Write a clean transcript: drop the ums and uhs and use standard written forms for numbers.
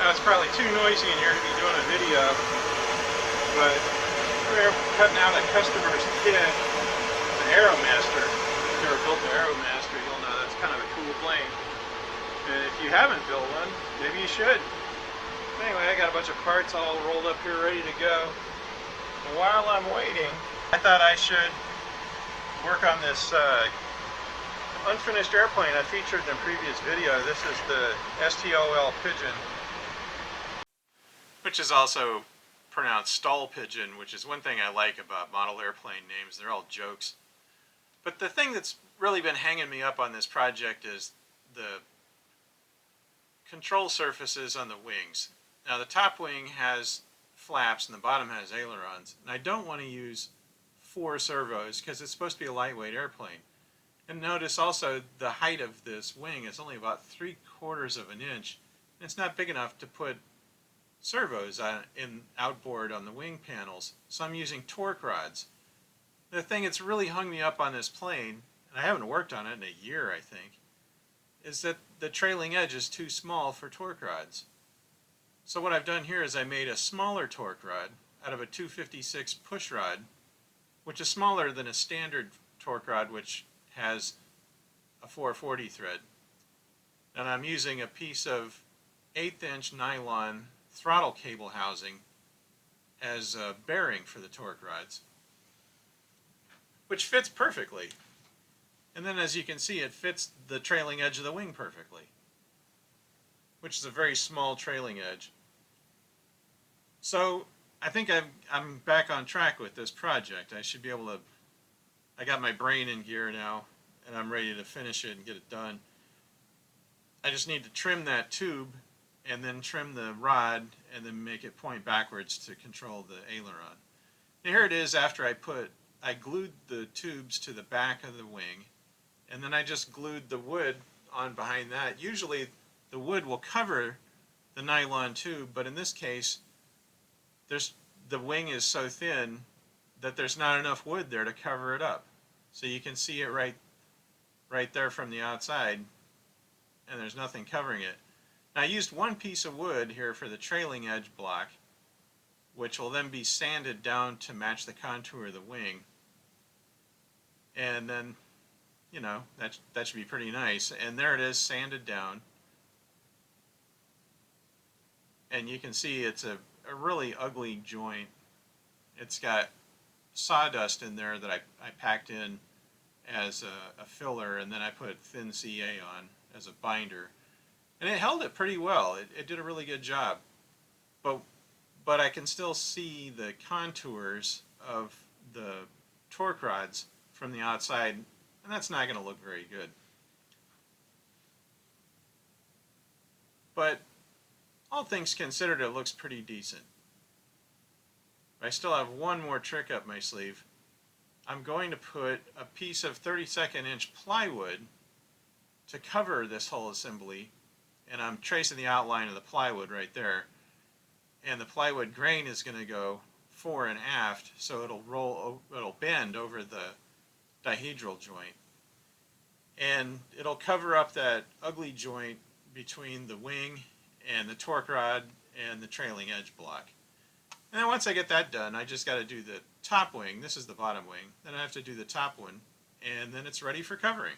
Now it's probably too noisy in here to be doing a video, but we're cutting out a customer's kit, the Aeromaster. If you ever built the Aeromaster, you'll know that's kind of a cool plane. And if you haven't built one, maybe you should. Anyway, I got a bunch of parts all rolled up here ready to go. And while I'm waiting, I thought I should work on this unfinished airplane I featured in a previous video. This is the STOL Pigeon, which is also pronounced STOL Pigeon, which is one thing I like about model airplane names. They're all jokes. But the thing that's really been hanging me up on this project is the control surfaces on the wings. Now the top wing has flaps and the bottom has ailerons, and I don't want to use 4 servos because it's supposed to be a lightweight airplane. And notice also the height of this wing is only about 3/4 of an inch. And it's not big enough to put servos in outboard on the wing panels, so I'm using torque rods. The thing that's really hung me up on this plane, and I haven't worked on it in a year I think, is that the trailing edge is too small for torque rods. So what I've done here is I made a smaller torque rod out of a 256 push rod, which is smaller than a standard torque rod which has a 440 thread. And I'm using a piece of 1/8 inch nylon throttle cable housing as a bearing for the torque rods, which fits perfectly. And then as you can see, it fits the trailing edge of the wing perfectly, which is a very small trailing edge. So I think I'm back on track with this project. I should be able to, I got my brain in gear now and I'm ready to finish it and get it done. I just need to trim that tube and then trim the rod and then make it point backwards to control the aileron. Now here it is after I glued the tubes to the back of the wing, and then I just glued the wood on behind that. Usually the wood will cover the nylon tube, but in this case the wing is so thin that there's not enough wood there to cover it up. So you can see it right there from the outside, and there's nothing covering it. Now I used one piece of wood here for the trailing edge block, which will then be sanded down to match the contour of the wing. And then, you know, that should be pretty nice. And there it is, sanded down. And you can see it's a really ugly joint. It's got sawdust in there that I packed in as a filler, and then I put thin CA on as a binder. And it held it pretty well. It did a really good job. But I can still see the contours of the torque rods from the outside, and that's not going to look very good. But all things considered, it looks pretty decent. I still have one more trick up my sleeve. I'm going to put a piece of 32nd inch plywood to cover this whole assembly, and I'm tracing the outline of the plywood right there. And the plywood grain is going to go fore and aft, so it'll bend over the dihedral joint, and it'll cover up that ugly joint between the wing and the torque rod and the trailing edge block. And then once I get that done, I just got to do the top wing. This is the bottom wing. Then I have to do the top one, and then it's ready for covering.